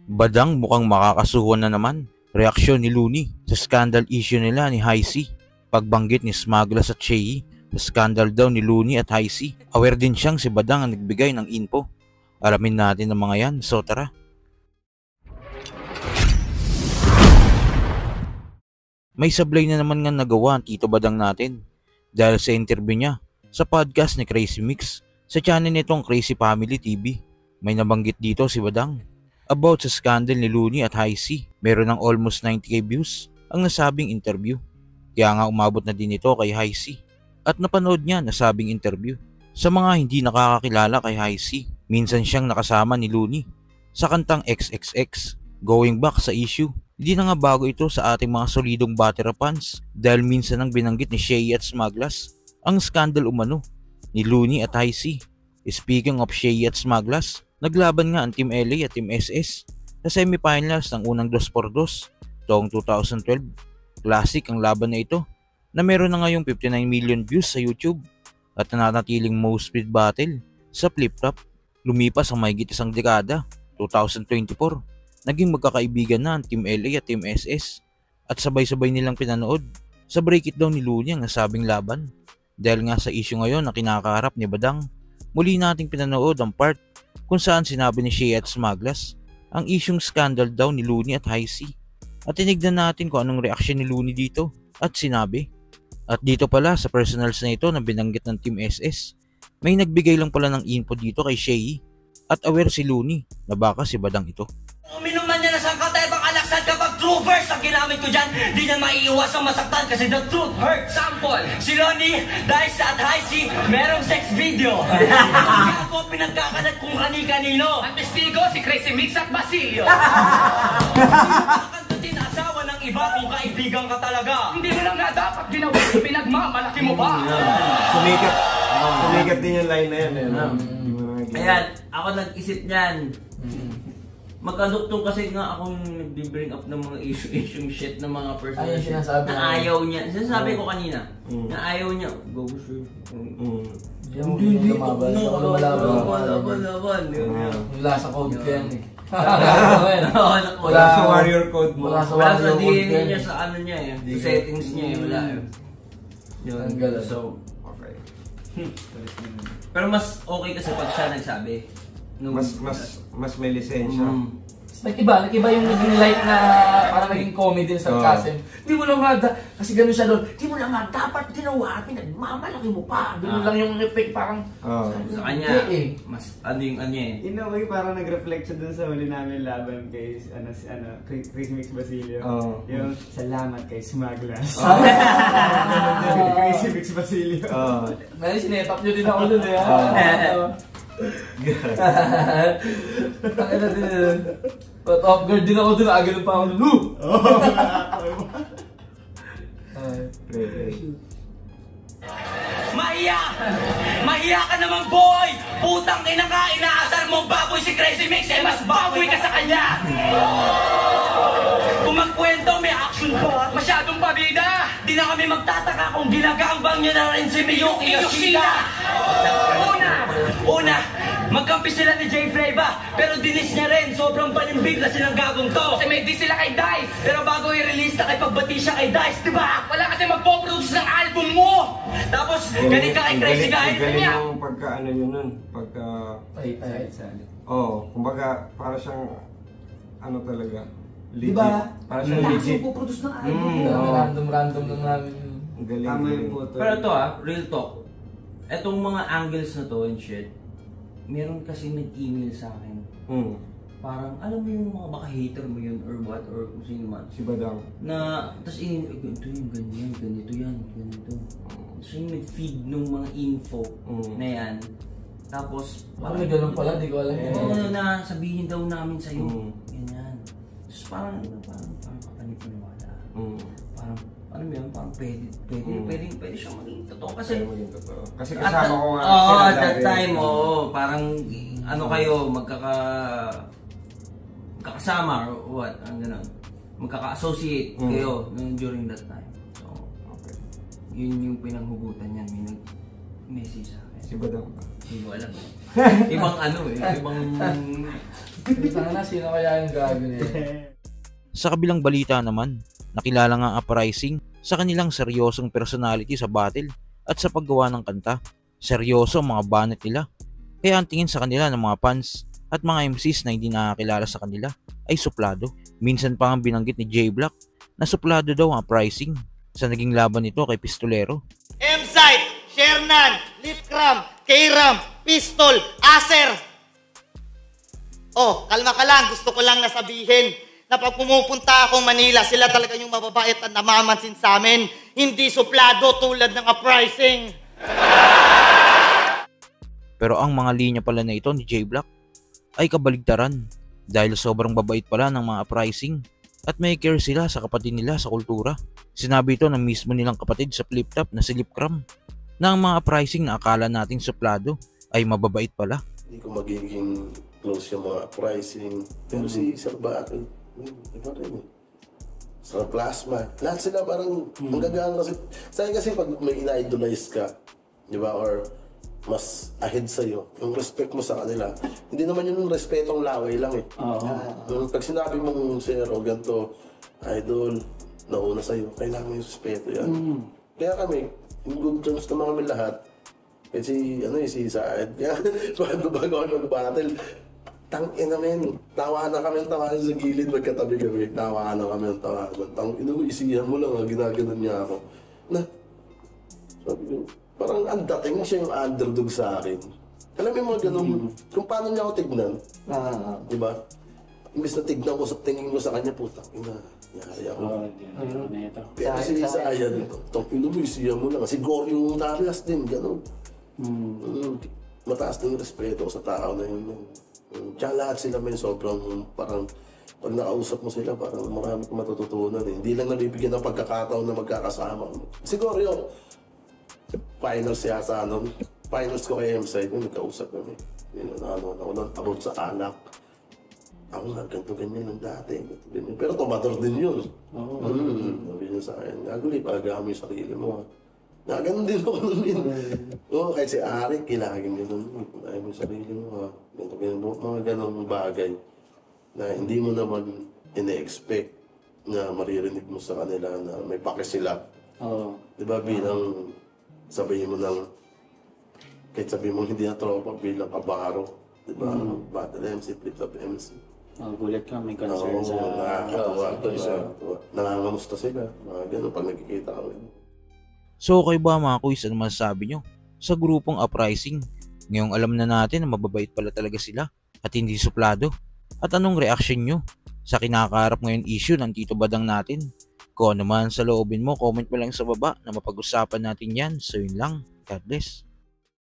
Badang mukhang makakasuhan na naman. Reaksyon ni Looney sa scandal issue nila ni Hicey. Pagbanggit ni Smaglas at Shea sa scandal daw ni Looney at Hicey. Aware din siyang si Badang ang nagbigay ng info. Alamin natin ang mga yan, so tara. May sablay na naman nga nagawa ang Tito Badang natin dahil sa interview niya sa podcast ni Crazy Mix sa channel nitong Crazy Family TV. May nabanggit dito si Badang about sa scandal ni Looney at Hicey. Meron ng almost 90k views ang nasabing interview. Kaya nga umabot na din ito kay Hicey at napanood niya nasabing interview. Sa mga hindi nakakakilala kay Hicey, minsan siyang nakasama ni Looney sa kantang XXX. Going back sa issue, hindi na nga bago ito sa ating mga solidong Batera fans dahil minsan ang binanggit ni Shea at Smaglas ang scandal umano ni Looney at Hicey. Speaking of Shea at Smaglas, naglaban nga ang Team LA at Team SS sa semifinals ng unang 2x2 taong 2012. Classic ang laban na ito na meron na ngayong 59 million views sa YouTube at nananatiling most speed battle sa flip-flop. Lumipas ang mahigit isang dekada, 2024, naging magkakaibigan na ang Team LA at Team SS at sabay-sabay nilang pinanood sa break it down ni Looney ang nasabing laban. Dahil nga sa issue ngayon na kinakaharap ni Badang, muli nating pinanood ang part kung saan sinabi ni Shea at Smaglas ang isyung scandal daw ni Looney at Hicey. At tinignan natin kung anong reaksyon ni Looney dito at sinabi. At dito pala sa personals na ito na binanggit ng Team SS, may nagbigay lang pala ng info dito kay Shea at aware si Looney na baka si Badang ito. Uminom man niya na sang katayabang alaksan kapag true verse ang ginamit ko dyan, di niya maiiwasang masaktan kasi the truth hurts. Sample, si Looney, Dice at Hicey, merong sex video. Kaya ako pinagkakalat kung kani-kanino. Ang testigo, si Crazy Mix at Basilio. Kakantutin asawa ng iba kung kaibigan ka talaga. Hindi mo lang nga dapat ginawa, pinagmamalaki mo ba? Sumikat din yung line na yan. Ayan, ako nag-isip niyan. Magkaduktong kasi nga akong nag-bring up ng mga issue shit ng mga person na ayaw niya. Sinasabi ko kanina, na ayaw niya. Go, sure. Hindi Laban. Wala sa code ko yan eh. Wala sa warrior code mo. Wala sa Wala sa warrior code DNA yan niya sa ano niya eh. Sa settings niya eh. Wala eh. Ang galang. So, Okay. pero mas okay kasi pag siya nagsabi. Mas may lisensya. Nag-iba yung naging light na parang naging comedy sa sarcasm. Di mo lang nga, kasi gano'n siya doon, di mo lang nga dapat ginawa, pinagmamalaki mo pa. Gano'n lang yung effect parang sa kanya, eh. mas ano yung ano eh. In a way, parang nag-reflect siya dun sa huli namin laban kay Crazy Mix Basilio. Yung salamat kay Smaglas. Crazy Mix Basilio. Ngayon, sinetap nyo din ako doon eh. Takina din. But off guard din ako doon, agad pa ako doon. Mahiya ka naman, boy! Putang ina ka, inaasar mo baboy si Crazy Mix, eh mas baboy ka sa kanya! Kung magkwento, may action pa. Masyadong pabida! Di na kami magtataka kung ginagambang niya na rin si Miyuki Yoshida! Una, magkampi sila ni Jay Flava, pero dinis niya rin, sobrang panimbig na silang gagong to. Kasi may diss sila kay Dice. Pero bago i-release, nakipagbati siya kay Dice, diba? Wala kasi magpo-produce ng album mo! Tapos, ganit ka kay Crazy Guy. Galing yung pagka ano yun nun. Pagka... kumbaga, para siyang... Ano talaga? Legit. Diba? Para siyang legit. Puproduce ng album. Random lang namin yun. Galing. Tama yung photo. Pero ito real talk. Etong mga angles na to and shit, meron kasi nag-email sa akin. Parang, alam mo yung mga baka hater mo yun or what, or kung sino man. Si Badang. Na, tapos ito yung ganyan, ganito yan, ganito. Tapos yung nag-feed ng mga info na yan. Tapos, Parang may ganun pala, di ko alam yun. Oo, na sabihin daw namin sa'yo. Ganyan. Tapos parang kapanipaniwala. Parang, ano mo yun, parang pwede siyang maging totoo kasi. Kasi kasama ko nga Oo, sila at that dati. time, parang ano kayo, magkakasama or what, ang gano'n. Magkaka-associate kayo during that time. So, yun yung pinanghugutan niya, may nag-message sa akin. Si Badang. Hindi ko alam. Ibang ano eh, ibang... Sana sino kaya yung gago niya? Sa kabilang balita naman, nakilala nga ang Uprising sa kanilang seryosong personality sa battle at sa paggawa ng kanta. Seryoso ang mga banat nila, kaya ang tingin sa kanila ng mga fans at mga MCs na hindi nakakilala sa kanila ay suplado. Minsan pa ang binanggit ni J-Block na suplado daw ang Uprising sa naging laban nito kay Pistolero. M-Site, Shernan, Lipcram, K-Ram, Pistol, Acer. Oh, kalma ka lang. Gusto ko lang nasabihin na pag pumupunta akong Manila, sila talaga yung mababait at namamansin sa amin. Hindi suplado tulad ng Uprising. Pero ang mga linya pala na ito ni J-Block ay kabaligtaran dahil sobrang babait pala ng mga Uprising at may care sila sa kapatid nila sa kultura. Sinabi ito ng mismo nilang kapatid sa Flip Top na si Lipcram na ang mga Uprising na akala nating suplado ay mababait pala. Hindi ko magiging close yung mga Uprising. Pero si Sir Bakit, iba rin eh. Sa Plasma, lahat sila parang magagaan kasi. Sa'yo kasi pag may ina-idolize ka, di ba, or mas ahead sa'yo, yung respect mo sa kanila, hindi naman yun yung respetong laway lang eh. Pag sinabi mong Sir o ganito, idol, nauna sa'yo, kailangan yung respeto yan. Kaya kami, in good terms naman kami lahat, kasi si Saad, kaya bago kami mag-battle, tangin namin, tawanan kami sa gilid, magkatabi kami, tawanan kami ng tawanan. Tangin mo, isihan mo lang, ginaganon niya ako. Na, sabi ko, parang ang dating siya yung underdog sa akin. Alam mo yung mga ganun, kung paano niya ako tignan, di ba? Imbis na tignan ko sa tingin ko sa kanya, putang ina, yari ako. Pero si Sayan, tangin mo, isihan mo lang. Si Gore yung Darius din, ganun. Mataas na yung respeto sa tao na yun. Tsaka lahat sila may sobrang parang pag nakausap mo sila parang marami kang matututunan eh. Hindi lang nabibigyan ng pagkakataon na magkakasama. Siguro yun, finals yata nun. Finals ko kay M-Site, nagkausap kami. Ako nun, about sa anak. Ako nga, ganito ganyan ng dati. Ganyan. Pero tumador din yun. Sabi niya sa akin, gaguli, palagaan mo yung sarili mo. Ganun din ako nun yun. Kahit si Ari, kilagin din nun. Palagaan mo yung sarili mo. Mga ganong bagay na hindi mo naman ine-expect na maririnig mo sa kanila na may pake sila. Diba bilang sabihin mo lang, kahit sabihin mo hindi na tropa bilang kabaro. Diba? Battle MC, Flip Top MC. Gulat ka, may concern sa... Nakakatawa. Nangangamusta sila. Mga ganon pag nagkikita kami. So kayo ba mga kuys, ano masasabi nyo sa grupong Uprising? Ngayong alam na natin na mababait pala talaga sila at hindi suplado. At anong reaction nyo sa kinakaharap ngayon issue ng Tito Badang natin? Kung ano man sa loobin mo, comment mo lang sa baba na mapag-usapan natin yan. So yun lang. God bless.